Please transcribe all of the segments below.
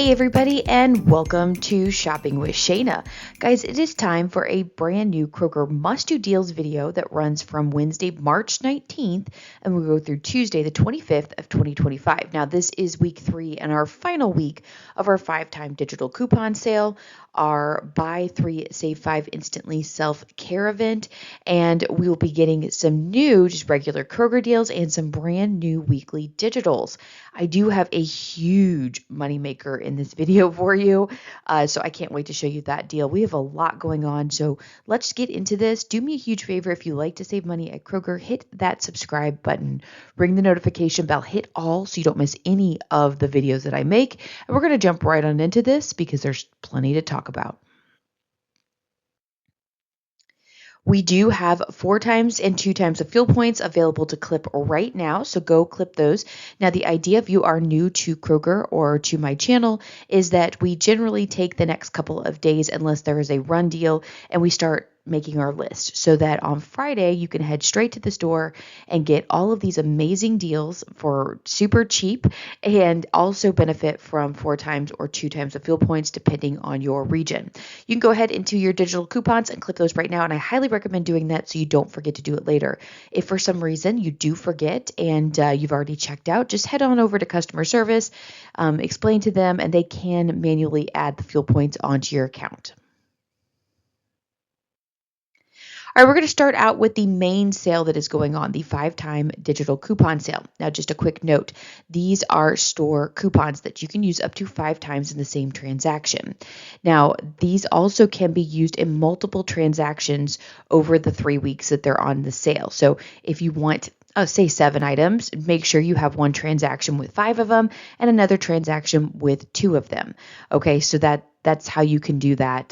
Hey everybody, and welcome to Shopping with Shana. Guys, it is time for a brand new Kroger Must-Do Deals video that runs from Wednesday, March 19th, and we'll go through Tuesday, the 25th of 2025. Now, this is week 3 and our final week of our 5-time digital coupon sale, our buy 3, save 5 instantly self-care event, and we will be getting some new, just regular Kroger deals and some brand new weekly digitals. I do have a huge moneymaker in this video for you, so I can't wait to show you that deal. We have a lot going on, so let's get into this. Do me a huge favor if you like to save money at Kroger, hit that subscribe button, ring the notification bell, hit all so you don't miss any of the videos that I make, and we're going to jump right on into this because there's plenty to talk about. We do have 4 times and 2 times of fuel points available to clip right now, so go clip those. Now, the idea if you are new to Kroger or to my channel is that we generally take the next couple of days unless there is a run deal and we start making our list so that on Friday you can head straight to the store and get all of these amazing deals for super cheap and also benefit from 4 times or 2 times of fuel points depending on your region. You can go ahead into your digital coupons and clip those right now, and I highly recommend doing that so you don't forget to do it later. If for some reason you do forget and you've already checked out, just head on over to customer service, explain to them, and they can manually add the fuel points onto your account. All right, we're going to start out with the main sale that is going on, the 5-time digital coupon sale. Now, just a quick note, these are store coupons that you can use up to 5 times in the same transaction. Now, these also can be used in multiple transactions over the 3 weeks that they're on the sale. So if you want say 7 items, make sure you have one transaction with 5 of them and another transaction with 2 of them. Okay, so that's how you can do that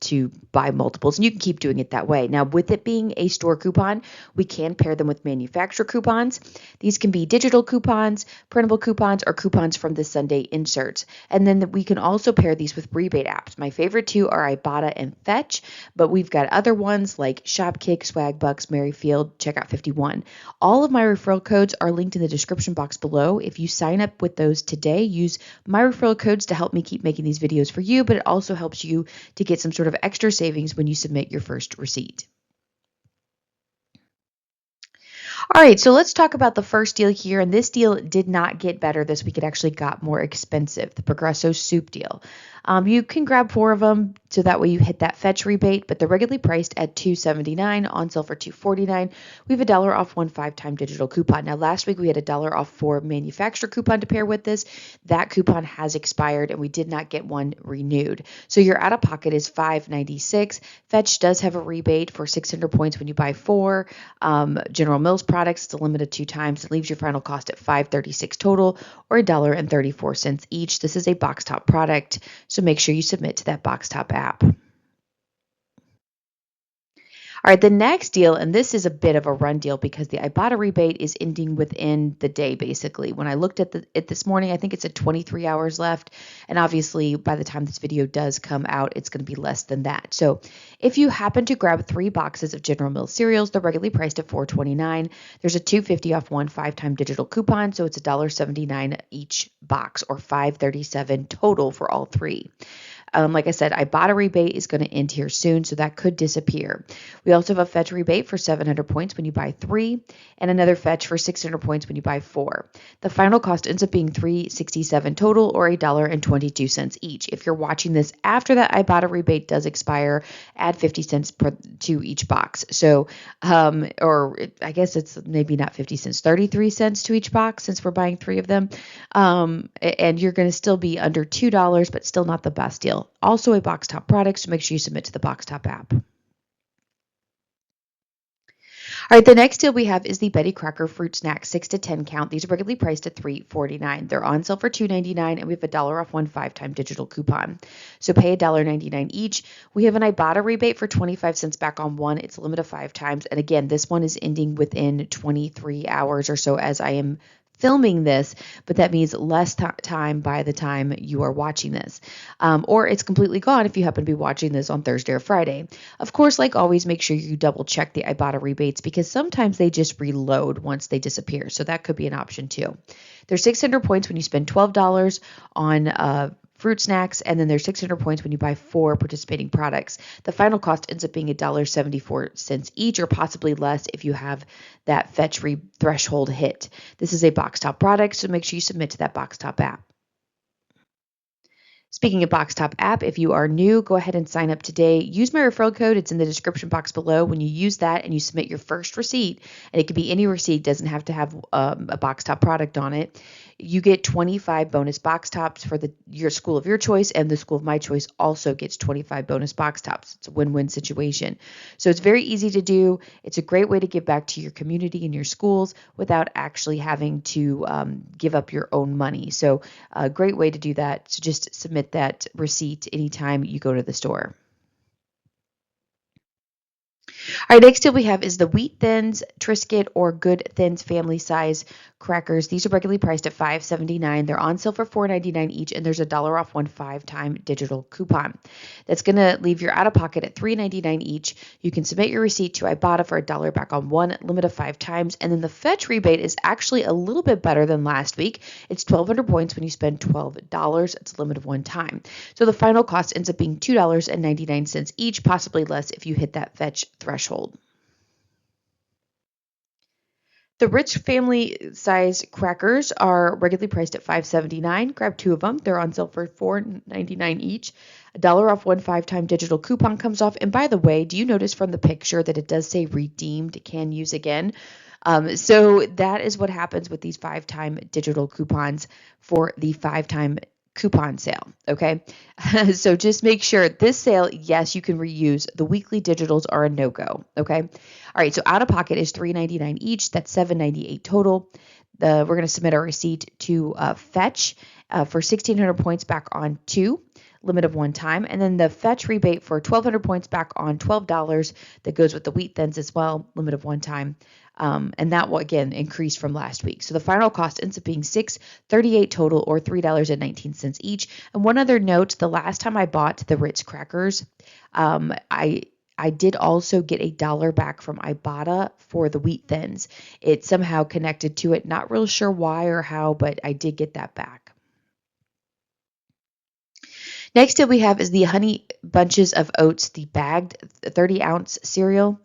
to buy multiples, and you can keep doing it that way. Now, with it being a store coupon, we can pair them with manufacturer coupons. These can be digital coupons, printable coupons, or coupons from the Sunday inserts. And then we can also pair these with rebate apps. My favorite 2 are Ibotta and Fetch, but we've got other ones like Shopkick, Swagbucks, Merryfield, Checkout 51. All of my referral codes are linked in the description box below. If you sign up with those today, use my referral codes to help me keep making these videos for you, but it also helps you to get some sort of extra savings when you submit your first receipt. All right, so let's talk about the first deal here, and this deal did not get better this week. It actually got more expensive, the Progresso soup deal. You can grab 4 of them, so that way you hit that fetch rebate, but they're regularly priced at $2.79, on sale for $2.49. We have $1 off 1 5-time digital coupon. Now, last week we had $1 off 4 manufacturer coupon to pair with this. That coupon has expired, and we did not get one renewed. So your out-of-pocket is $5.96. Fetch does have a rebate for 600 points when you buy 4. General Mills products, it's a limit of 2 times. It leaves your final cost at $5.36 total, or $1.34 each. This is a box top product, so make sure you submit to that box top app. All right, the next deal, and this is a bit of a run deal because the Ibotta rebate is ending within the day, basically. When I looked at it this morning, I think it's at 23 hours left, and obviously by the time this video does come out, it's going to be less than that. So if you happen to grab 3 boxes of General Mills cereals, they're regularly priced at $4.29. There's a $2.50 off 1 5-time digital coupon, so it's $1.79 each box, or $5.37 total for all 3. Like I said, Ibotta rebate is going to end here soon, so that could disappear. We also have a fetch rebate for 700 points when you buy 3, and another fetch for 600 points when you buy 4. The final cost ends up being $3.67 total, or $1.22 each. If you're watching this after that Ibotta rebate does expire, add 50 cents to each box. So, or I guess it's maybe not 50 cents, 33 cents to each box since we're buying 3 of them. And you're going to still be under $2, but still not the best deal. Also a box top product, so make sure you submit to the box top app. All right, the next deal we have is the Betty Crocker fruit snack 6 to 10 count. These are regularly priced at $3.49. They're on sale for $2.99, and we have $1 off 1 5-time digital coupon. So pay $1.99 each. We have an Ibotta rebate for 25 cents back on 1. It's a limit of 5 times. And again, this one is ending within 23 hours or so as I am filming this, but that means less time by the time you are watching this. Or it's completely gone if you happen to be watching this on Thursday or Friday. Of course, like always, make sure you double check the Ibotta rebates because sometimes they just reload once they disappear. So that could be an option too. There's 600 points when you spend $12 on fruit snacks, and then there's 600 points when you buy 4 participating products. The final cost ends up being $1.74 each, or possibly less if you have that fetch threshold hit. This is a box top product, so make sure you submit to that box top app. Speaking of Box Top app, if you are new, go ahead and sign up today. Use my referral code. It's in the description box below. When you use that and you submit your first receipt, and it could be any receipt, doesn't have to have a Box Top product on it, you get 25 bonus box tops for your school of your choice, and the school of my choice also gets 25 bonus box tops. It's a win-win situation. So it's very easy to do. It's a great way to give back to your community and your schools without actually having to give up your own money. So a great way to do that. So just submit that receipt anytime you go to the store. All right, next deal we have is the Wheat Thins, Triscuit, or Good Thins family size crackers. These are regularly priced at $5.79. They're on sale for $4.99 each, and there's a $1 off 1 5-time digital coupon. That's going to leave your out-of-pocket at $3.99 each. You can submit your receipt to Ibotta for $1 back on 1, limit of 5 times, and then the fetch rebate is actually a little bit better than last week. It's 1,200 points when you spend $12. It's a limit of 1 time. So the final cost ends up being $2.99 each, possibly less if you hit that fetch threshold. The Rich family size crackers are regularly priced at $5.79. Grab 2 of them. They're on sale for $4.99 each. $1 off 1 5-time digital coupon comes off. And by the way, do you notice from the picture that it does say redeemed, can use again? So that is what happens with these 5-time digital coupons for the 5-time coupon sale. Okay. So just make sure this sale, yes, you can reuse. The weekly digitals are a no-go. Okay. All right. So out of pocket is $3.99 each. That's $7.98 total. We're going to submit our receipt to Fetch for 1,600 points back on 2, limit of 1 time. And then the Fetch rebate for 1,200 points back on $12 that goes with the Wheat Thins as well, limit of 1 time. And that will, again, increase from last week. So the final cost ends up being $6.38 total, or $3.19 each. And one other note, the last time I bought the Ritz crackers, I did also get $1 back from Ibotta for the Wheat Thins. It somehow connected to it. Not real sure why or how, but I did get that back. Next deal we have is the Honey Bunches of Oats, the bagged 32-ounce cereal,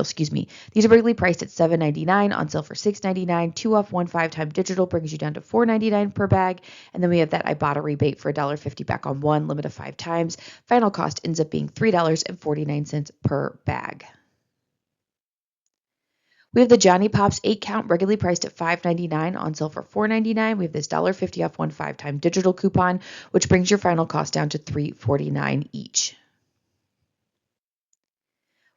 excuse me. These are regularly priced at $7.99, on sale for $6.99. 2 off 1 5-time digital brings you down to $4.99 per bag. And then we have that Ibotta rebate for $1.50 back on 1, limit of 5 times. Final cost ends up being $3.49 per bag. We have the Johnny Pops 8-count, regularly priced at $5.99, on sale for $4.99. We have this $1.50 off 1 5-time digital coupon, which brings your final cost down to $3.49 each.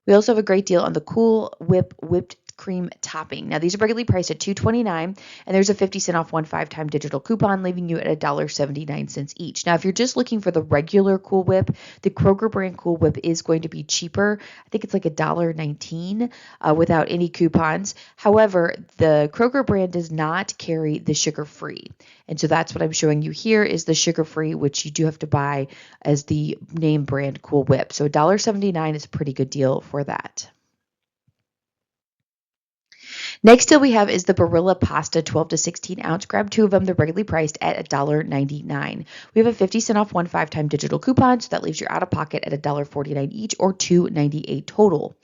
We also have a great deal on the Cool Whip whipped cream topping. Now, these are regularly priced at $2.29, and there's a 50-cent off 1 5-time digital coupon, leaving you at $1.79 each. Now, if you're just looking for the regular Cool Whip, the Kroger brand Cool Whip is going to be cheaper. I think it's like $1.19 without any coupons. However, the Kroger brand does not carry the sugar-free. And so that's what I'm showing you here is the sugar-free, which you do have to buy as the name brand Cool Whip. So $1.79 is a pretty good deal for that. Next deal we have is the Barilla Pasta 12 to 16 ounce. Grab 2 of them. They're regularly priced at $1.99. We have a 50-cent off 1 5-time digital coupon, so that leaves your out-of-pocket at $1.49 each, or $2.98 total.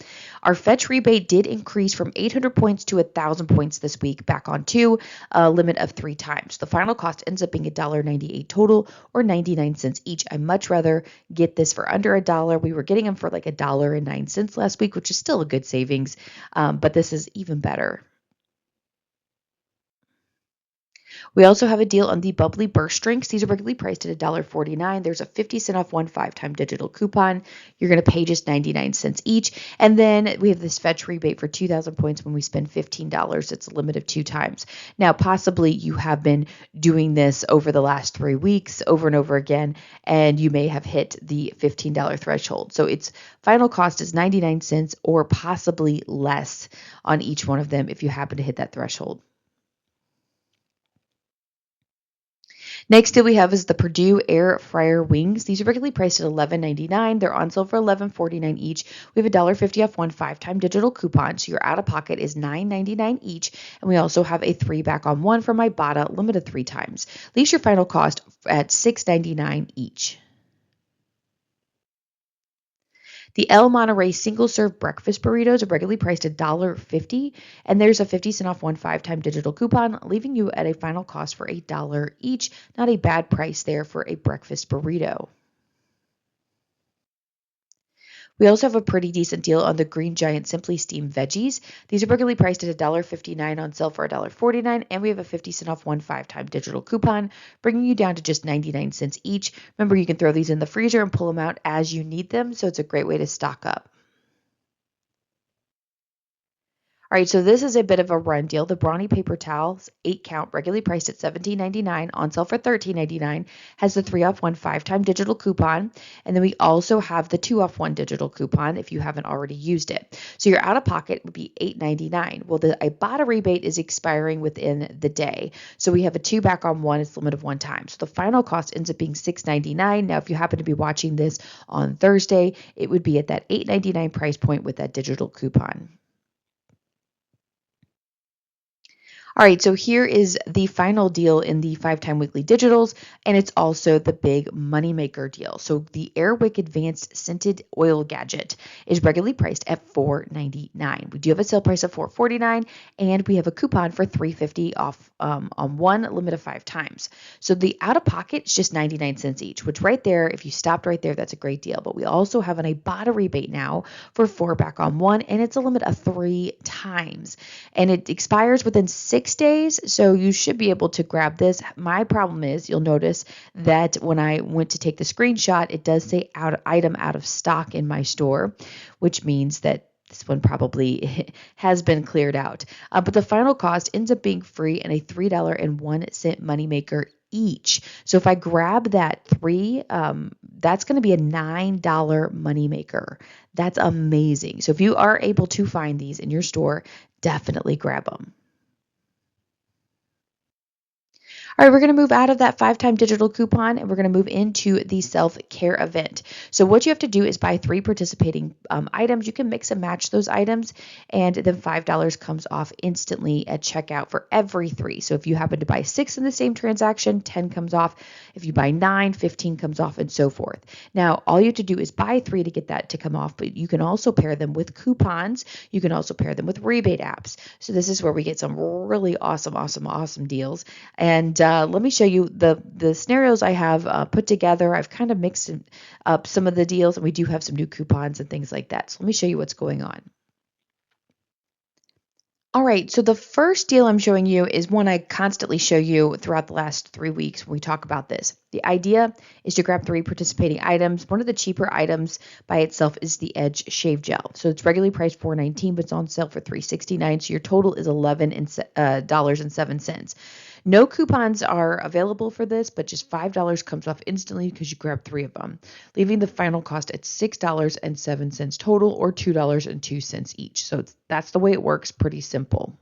Our fetch rebate did increase from 800 points to 1,000 points this week, back on 2, a limit of 3 times. The final cost ends up being $1.98 total, or 99 cents each. I much rather get this for under $1. We were getting them for like $1.09 last week, which is still a good savings, but this is even better. We also have a deal on the Bubbly Burst drinks. These are regularly priced at $1.49. There's a 50-cent off 1 5-time digital coupon. You're going to pay just 99 cents each. And then we have this fetch rebate for 2,000 points when we spend $15. It's a limit of 2 times. Now, possibly you have been doing this over the last 3 weeks over and over again, and you may have hit the $15 threshold. So its final cost is 99 cents or possibly less on each one of them if you happen to hit that threshold. Next deal we have is the Purdue Air Fryer Wings. These are regularly priced at $11.99. They're on sale for $11.49 each. We have a $1.50 off one 5-time digital coupon, so your out-of-pocket is $9.99 each. And we also have a 3 back on 1 from Ibotta, limited 3 times. Leaves your final cost at $6.99 each. The El Monterey single-serve breakfast burritos are regularly priced at $1.50, and there's a 50-cent off one 5-time digital coupon, leaving you at a final cost for $8 each. Not a bad price there for a breakfast burrito. We also have a pretty decent deal on the Green Giant Simply Steamed Veggies. These are regularly priced at $1.59 on sale for $1.49, and we have a 50-cent off one 5-time digital coupon, bringing you down to just 99 cents each. Remember, you can throw these in the freezer and pull them out as you need them, so it's a great way to stock up. All right, so this is a bit of a run deal. The Brawny paper towels, 8 count, regularly priced at $17.99, on sale for $13.99, has the 3 off 1 5-time digital coupon. And then we also have the 2 off 1 digital coupon if you haven't already used it. So your out of pocket would be $8.99. Well, the Ibotta rebate is expiring within the day. So we have a 2 back on 1, it's limit of 1 time. So the final cost ends up being $6.99. Now, if you happen to be watching this on Thursday, it would be at that $8.99 price point with that digital coupon. All right, so here is the final deal in the 5-time weekly digitals, and it's also the big moneymaker deal. So the Airwick Advanced Scented Oil Gadget is regularly priced at $4.99. We do have a sale price of $4.49, and we have a coupon for $3.50 off on 1 limit of 5 times. So the out-of-pocket is just 99 cents each, which right there, if you stopped right there, that's a great deal. But we also have an Ibotta rebate now for 4 back on 1, and it's a limit of 3 times. And it expires within 6 days, so you should be able to grab this. My problem is, you'll notice that when I went to take the screenshot, it does say item out of stock in my store, which means that this one probably has been cleared out. But the final cost ends up being free and a $3.01 moneymaker each. So if I grab that 3, that's going to be a $9 moneymaker. That's amazing. So if you are able to find these in your store, definitely grab them. All right, we're going to move out of that 5-time digital coupon, and we're going to move into the self-care event. So what you have to do is buy 3 participating items. You can mix and match those items, and then $5 comes off instantly at checkout for every 3. So if you happen to buy 6 in the same transaction, 10 comes off. If you buy 9, 15 comes off, and so forth. Now, all you have to do is buy 3 to get that to come off, but you can also pair them with coupons. You can also pair them with rebate apps. So this is where we get some really awesome deals. And let me show you the scenarios I have put together. I've kind of mixed up some of the deals, and we do have some new coupons and things like that. So let me show you what's going on. All right, so the first deal I'm showing you is one I constantly show you throughout the last 3 weeks when we talk about this. The idea is to grab 3 participating items. One of the cheaper items by itself is the Edge Shave Gel. So it's regularly priced $4.19, but it's on sale for $3.69. So your total is $11.07. No coupons are available for this, but just $5 comes off instantly because you grab 3 of them, leaving the final cost at $6.07 total, or $2.02 each. So that's the way it works. Pretty simple.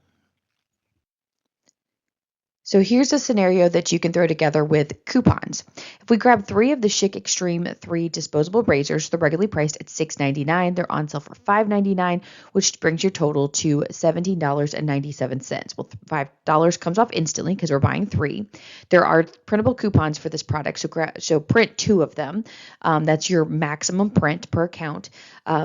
So here's a scenario that you can throw together with coupons. If we grab 3 of the Schick Extreme 3 disposable razors, they're regularly priced at $6.99. They're on sale for $5.99, which brings your total to $17.97. Well, $5 comes off instantly because we're buying 3. There are printable coupons for this product, so print 2 of them. That's your maximum print per account.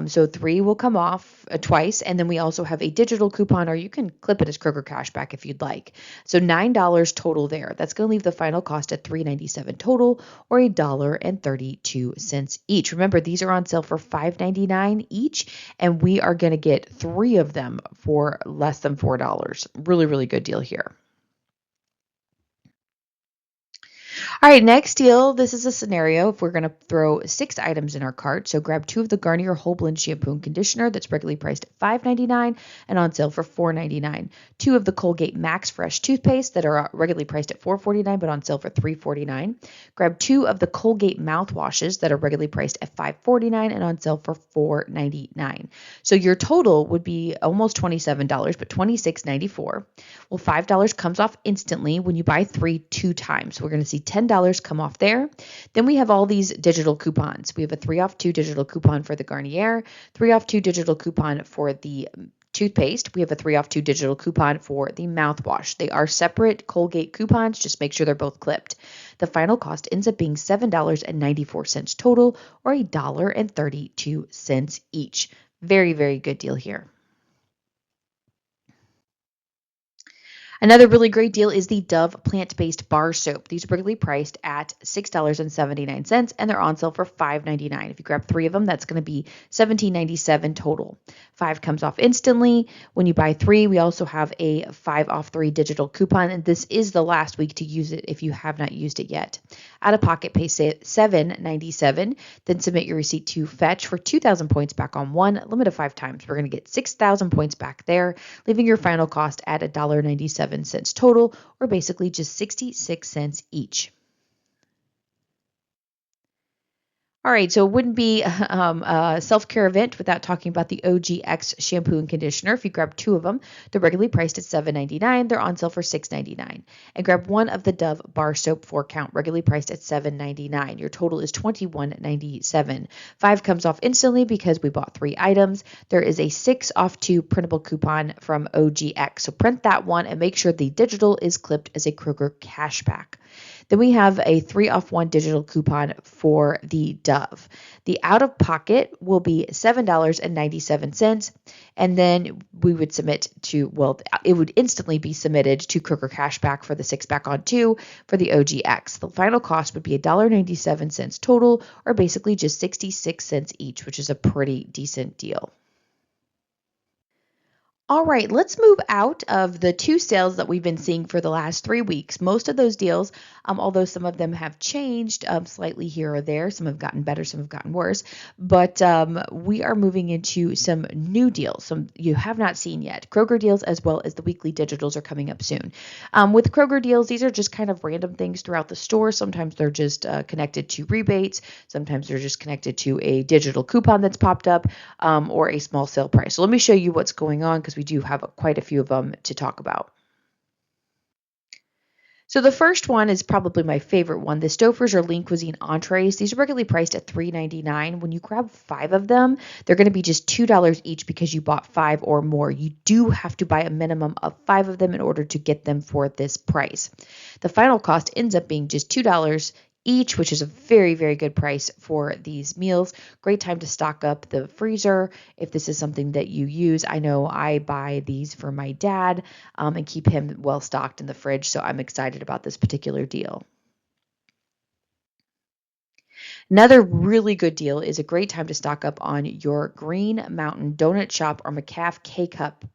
So 3 will come off twice, and then we also have a digital coupon, or you can clip it as Kroger cashback if you'd like. So $9 total there. That's going to leave the final cost at $3.97 total, or $1.32 each. Remember, these are on sale for $5.99 each, and we are going to get 3 of them for less than $4. Really good deal here. All right, next deal. This is a scenario if we're going to throw 6 items in our cart. So grab 2 of the Garnier Whole Blend shampoo and conditioner that's regularly priced at $5.99 and on sale for $4.99. 2 of the Colgate Max Fresh toothpaste that are regularly priced at $4.49 but on sale for $3.49. Grab 2 of the Colgate mouthwashes that are regularly priced at $5.49 and on sale for $4.99. So your total would be almost $27, but $26.94. Well, $5 comes off instantly when you buy 3 2 times. So we're going to see $10 $10 come off there. Then we have all these digital coupons. We have a 3 off 2 digital coupon for the Garnier, 3 off 2 digital coupon for the toothpaste. We have a 3 off 2 digital coupon for the mouthwash. They are separate Colgate coupons. Just make sure they're both clipped. The final cost ends up being $7.94 total, or $1.32 each. Very, very good deal here. Another really great deal is the Dove plant-based bar soap. These are regularly priced at $6.79, and they're on sale for $5.99. If you grab 3 of them, that's going to be $17.97 total. 5 comes off instantly. When you buy 3, we also have a 5 off 3 digital coupon, and this is the last week to use it if you have not used it yet. Out of pocket, pay $7.97, then submit your receipt to Fetch for 2,000 points back on 1, limit of 5 times. We're going to get 6,000 points back there, leaving your final cost at $1.97 total, or basically just 66 cents each. All right, so it wouldn't be a self-care event without talking about the OGX shampoo and conditioner. If you grab 2 of them, they're regularly priced at $7.99. They're on sale for $6.99. And grab 1 of the Dove bar soap 4 count, regularly priced at $7.99. Your total is $21.97. 5 comes off instantly because we bought 3 items. There is a 6 off 2 printable coupon from OGX. So print that one and make sure the digital is clipped as a Kroger cashback. Then we have a 3 off 1 digital coupon for the Dove. The out-of-pocket will be $7.97, and then we would submit to, well, it would instantly be submitted to Kroger Cashback for the 6 back on 2 for the OGX. The final cost would be $1.97 total, or basically just 66 cents each, which is a pretty decent deal. All right, let's move out of the 2 sales that we've been seeing for the last 3 weeks. Most of those deals, although some of them have changed slightly here or there, some have gotten better, some have gotten worse, but we are moving into some new deals, some you have not seen yet. Kroger deals as well as the weekly digitals are coming up soon. With Kroger deals, these are just kind of random things throughout the store. Sometimes they're just connected to rebates. Sometimes they're just connected to a digital coupon that's popped up or a small sale price. So let me show you what's going on, because we do have quite a few of them to talk about. So the first one is probably my favorite one. The Stouffer's or Lean Cuisine entrees. These are regularly priced at $3.99. When you grab 5 of them, they're going to be just $2 each because you bought 5 or more. You do have to buy a minimum of 5 of them in order to get them for this price. The final cost ends up being just $2 each, which is a very, very good price for these meals. Great time to stock up the freezer if this is something that you use. I know I buy these for my dad and keep him well stocked in the fridge, so I'm excited about this particular deal. Another really good deal is a great time to stock up on your Green Mountain Donut Shop or McCaff K-Cup.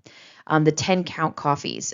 The 10 count coffees.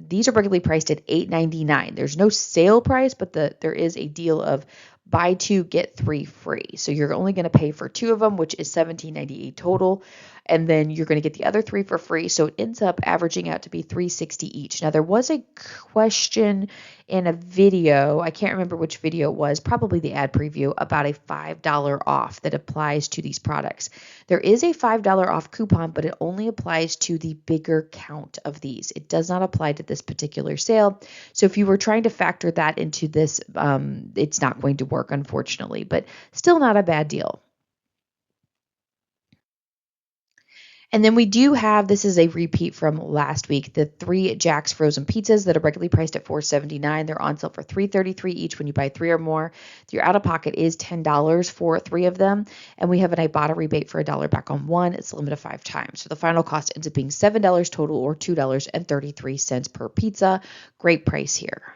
These are regularly priced at $8.99. There's no sale price, but there is a deal of buy 2, get 3 free. So you're only going to pay for 2 of them, which is $17.98 total. And then you're going to get the other 3 for free. So it ends up averaging out to be $3.60 each. Now, there was a question in a video, I can't remember which video it was, probably the ad preview, about a $5 off that applies to these products. There is a $5 off coupon, but it only applies to the bigger count of these. It does not apply to this particular sale. So if you were trying to factor that into this, it's not going to work, unfortunately, but still not a bad deal. And then we do have, this is a repeat from last week, the 3 Jack's frozen pizzas that are regularly priced at $4.79. They're on sale for $3.33 each when you buy 3 or more. Your out-of-pocket is $10 for 3 of them. And we have an Ibotta rebate for $1 back on 1. It's limited 5 times. So the final cost ends up being $7 total, or $2.33 per pizza. Great price here.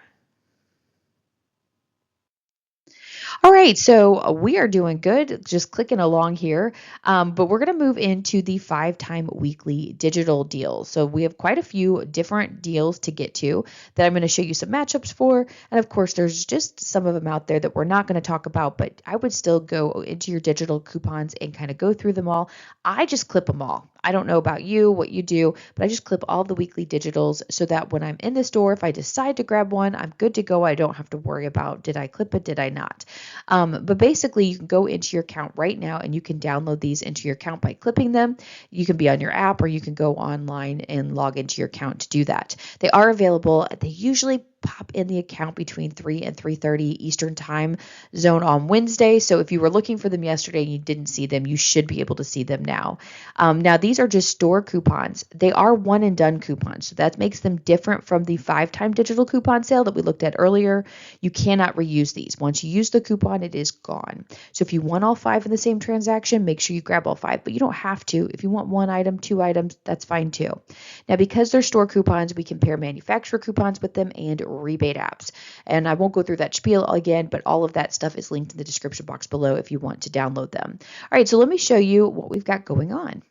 All right, so we are doing good, just clicking along here, but we're going to move into the 5-time weekly digital deals. So we have quite a few different deals to get to that I'm going to show you some matchups for, and of course there's just some of them out there that we're not going to talk about, but I would still go into your digital coupons and kind of go through them all. I just clip them all. I don't know about you, what you do, but I just clip all the weekly digitals so that when I'm in the store, if I decide to grab one, I'm good to go. I don't have to worry about, did I clip it, did I not? But basically, you can go into your account right now and you can download these into your account by clipping them. You can be on your app, or you can go online and log into your account to do that. They are available. They usually pop in the account between 3 and 3:30 Eastern time zone on Wednesday. So if you were looking for them yesterday and you didn't see them, you should be able to see them now. Now, these are just store coupons. They are one and done coupons. So that makes them different from the 5-time digital coupon sale that we looked at earlier. You cannot reuse these. Once you use the coupon, it is gone. So if you want all 5 in the same transaction, make sure you grab all 5, but you don't have to. If you want 1 item, 2 items, that's fine too. Now, because they're store coupons, we compare manufacturer coupons with them and rebate apps. And I won't go through that spiel again, but all of that stuff is linked in the description box below if you want to download them. All right, so let me show you what we've got going on.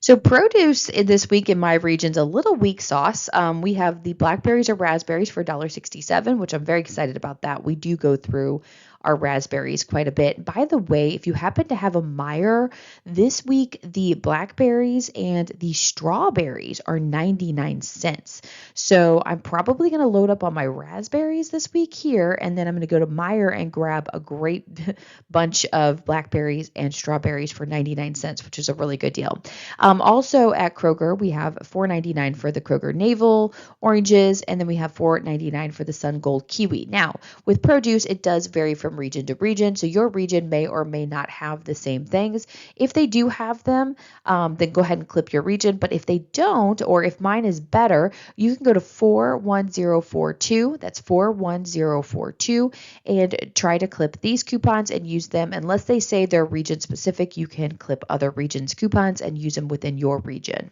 So produce this week in my region's a little weak sauce. We have the blackberries or raspberries for $1.67, which I'm very excited about that. We do go through our raspberries quite a bit. By the way, if you happen to have a Meijer, this week the blackberries and the strawberries are 99 cents. So I'm probably going to load up on my raspberries this week here, and then I'm going to go to Meijer and grab a great bunch of blackberries and strawberries for 99 cents, which is a really good deal. Also at Kroger, we have $4.99 for the Kroger Navel oranges, and then we have $4.99 for the Sun Gold kiwi. Now, with produce, it does vary from region to region, so your region may or may not have the same things. If they do have them, then go ahead and clip your region, but if they don't, or if mine is better, you can go to 41042, that's 41042, and try to clip these coupons and use them. Unless they say they're region specific, you can clip other regions' coupons and use them within your region.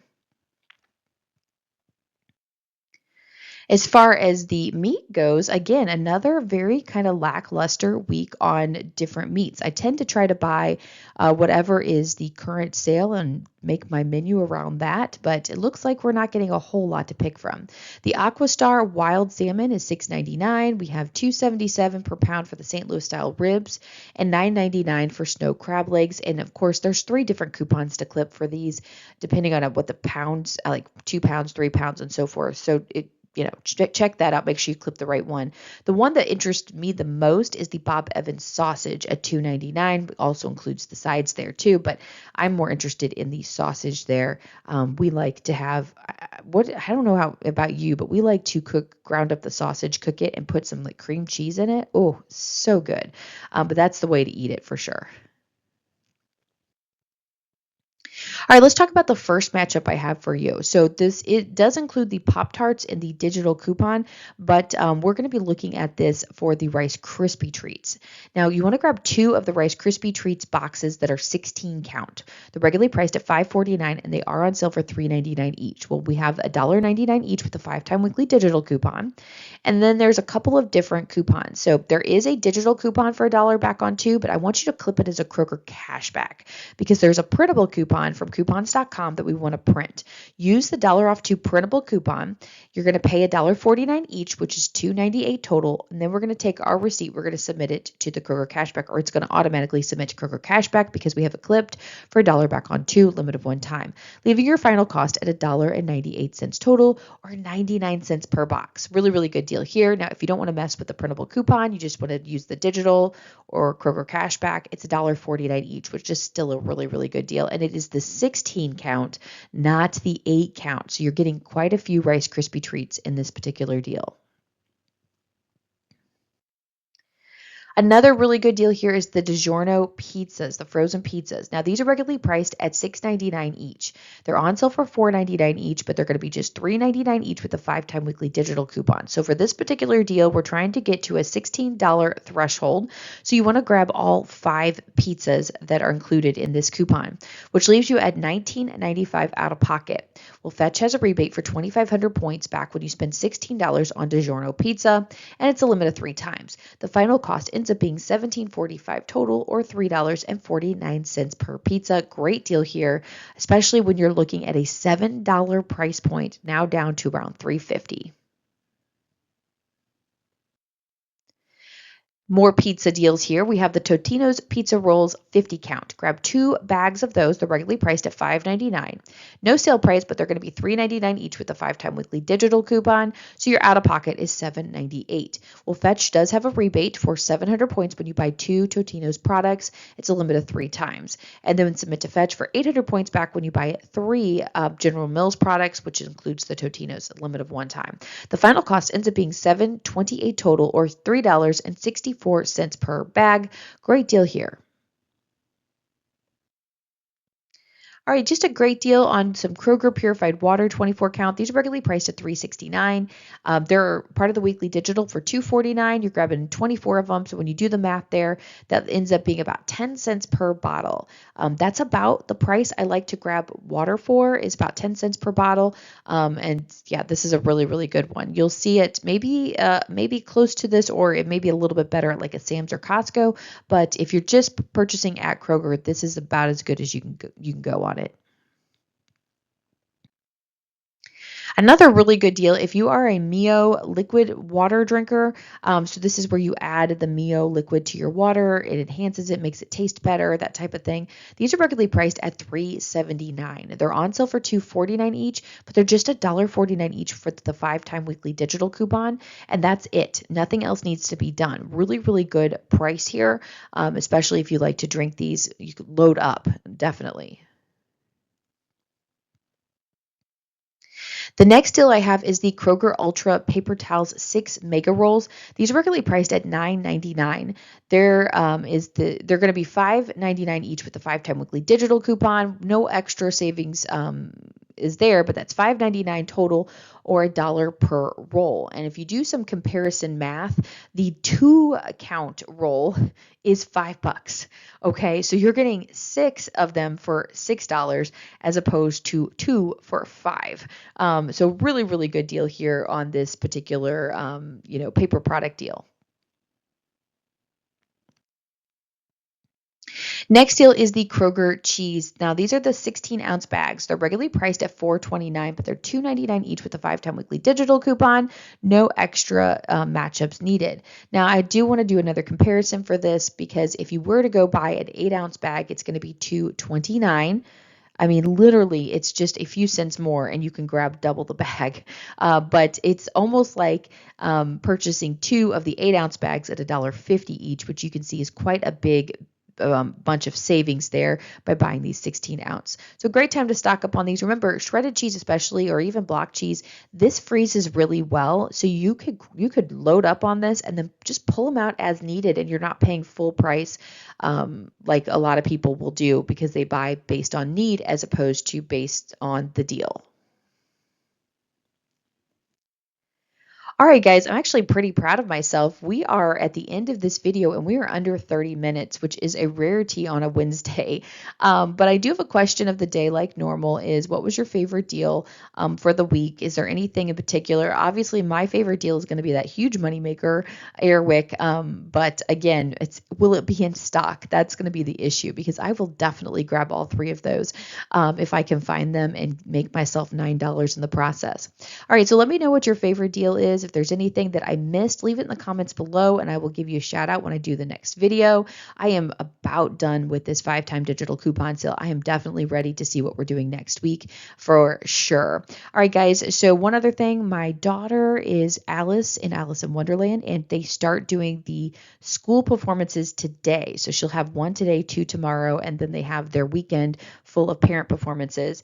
As far as the meat goes, again, another very kind of lackluster week on different meats. I tend to try to buy whatever is the current sale and make my menu around that, but it looks like we're not getting a whole lot to pick from. The Aquastar wild salmon is $6.99. We have $2.77 per pound for the St. Louis style ribs and $9.99 for snow crab legs. And of course, there's 3 different coupons to clip for these, depending on what the pounds, like 2 pounds, 3 pounds, and so forth. So check that out. Make sure you clip the right one. The one that interests me the most is the Bob Evans sausage at $2.99. It also includes the sides there too, but I'm more interested in the sausage there. We like to have I don't know how about you, but we like to ground up the sausage, cook it, and put some like cream cheese in it. Oh, so good. But that's the way to eat it for sure. All right, let's talk about the first matchup I have for you. So it does include the Pop-Tarts and the digital coupon, but we're going to be looking at this for the Rice Krispie treats. Now, you want to grab 2 of the Rice Krispie treats boxes that are 16 count. They're regularly priced at $5.49, and they are on sale for $3.99 each. Well, we have $1.99 each with the 5-time weekly digital coupon, and then there's a couple of different coupons. So there is a digital coupon for $1 back on 2, but I want you to clip it as a Kroger cashback because there's a printable coupon from coupons.com that we want to print. Use the $1 off 2 printable coupon. You're going to pay $1.49 each, which is $2.98 total. And then we're going to take our receipt. We're going to submit it to the Kroger cashback, or it's going to automatically submit to Kroger cashback because we have it clipped for $1 back on 2, limit of 1 time, leaving your final cost at $1.98 total, or 99 cents per box. Really, really good deal here. Now, if you don't want to mess with the printable coupon, you just want to use the digital or Kroger cashback, it's $1.49 each, which is still a really, really good deal. And it is the 16 count, not the 8 count. So you're getting quite a few Rice Krispie treats in this particular deal. Another really good deal here is the DiGiorno pizzas, the frozen pizzas. Now, these are regularly priced at $6.99 each. They're on sale for $4.99 each, but they're going to be just $3.99 each with a 5-time weekly digital coupon. So for this particular deal, we're trying to get to a $16 threshold. So you want to grab all 5 pizzas that are included in this coupon, which leaves you at $19.95 out of pocket. Well, Fetch has a rebate for 2,500 points back when you spend $16 on DiGiorno pizza, and it's a limit of 3 times. The final cost ends up being $17.45 total, or $3.49 per pizza. Great deal here, especially when you're looking at a $7 price point, now down to around $3.50. More pizza deals here. We have the Totino's Pizza Rolls 50 count. Grab 2 bags of those. They're regularly priced at $5.99. No sale price, but they're going to be $3.99 each with a 5-time weekly digital coupon. So your out of pocket is $7.98. Well, Fetch does have a rebate for 700 points when you buy 2 Totino's products. It's a limit of 3 times. And then submit to Fetch for 800 points back when you buy 3 General Mills products, which includes the Totino's, a limit of 1 time. The final cost ends up being $7.28 total, or $3.64 per bag. Great deal here. All right, just a great deal on some Kroger purified water 24 count. These are regularly priced at $3.69. They're part of the weekly digital for $2.49. You're grabbing 24 of them. So when you do the math there, that ends up being about 10 cents per bottle. That's about the price I like to grab water for, is about 10 cents per bottle. And yeah, this is a really, really good one. You'll see it maybe close to this, or it may be a little bit better at like a Sam's or Costco. But if you're just purchasing at Kroger, this is about as good as you can go on it. Another really good deal, if you are a Mio liquid water drinker, so this is where you add the Mio liquid to your water. It enhances it, makes it taste better, that type of thing. These are regularly priced at $3.79. They're on sale for $2.49 each, but they're just $1.49 each for the 5-time weekly digital coupon, and that's it. Nothing else needs to be done. Really, really good price here, especially if you like to drink these. You could load up, definitely. The next deal I have is the Kroger Ultra Paper Towels 6 Mega Rolls. These are regularly priced at $9.99. They're going to be $5.99 each with the 5-time weekly digital coupon. No extra savings is there, but that's $5.99 total, or $1 per roll. And if you do some comparison math, the 2-count roll is $5. Okay, so you're getting 6 of them for $6 as opposed to 2 for $5. So really, really good deal here on this particular paper product deal. Next deal is the Kroger cheese. Now, these are the 16-ounce bags. They're regularly priced at $4.29, but they're $2.99 each with a 5-time weekly digital coupon. No extra matchups needed. Now, I do want to do another comparison for this, because if you were to go buy an 8-ounce bag, it's going to be $2.29. I mean, literally, it's just a few cents more and you can grab double the bag. But it's almost like purchasing 2 of the 8-ounce bags at $1.50 each, which you can see is quite a big bunch of savings there by buying these 16-ounce. So great time to stock up on these. Remember, shredded cheese especially, or even block cheese, this freezes really well. So you could load up on this and then just pull them out as needed, and you're not paying full price like a lot of people will do, because they buy based on need as opposed to based on the deal. All right, guys, I'm actually pretty proud of myself. We are at the end of this video and we are under 30 minutes, which is a rarity on a Wednesday. But I do have a question of the day, like normal, is what was your favorite deal for the week? Is there anything in particular? Obviously, my favorite deal is going to be that huge moneymaker, Airwick. But again, will it be in stock? That's going to be the issue, because I will definitely grab all 3 of those if I can find them and make myself $9 in the process. All right, so let me know what your favorite deal is. If there's anything that I missed, leave it in the comments below and I will give you a shout out when I do the next video. I am about done with this 5-time digital coupon sale. I am definitely ready to see what we're doing next week for sure. All right, guys. So one other thing, my daughter is Alice in Alice in Wonderland, and they start doing the school performances today. So she'll have 1 today, 2 tomorrow, and then they have their weekend full of parent performances.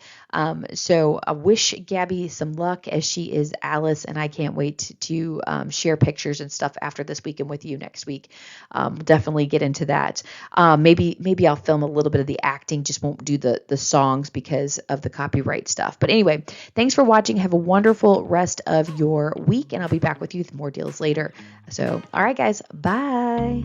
So I wish Gabby some luck, as she is Alice, and I can't wait to share pictures and stuff after this weekend with you next week. We'll definitely get into that. Maybe I'll film a little bit of the acting, just won't do the songs because of the copyright stuff. But anyway, thanks for watching. Have a wonderful rest of your week, and I'll be back with you with more deals later. So, all right, guys, bye.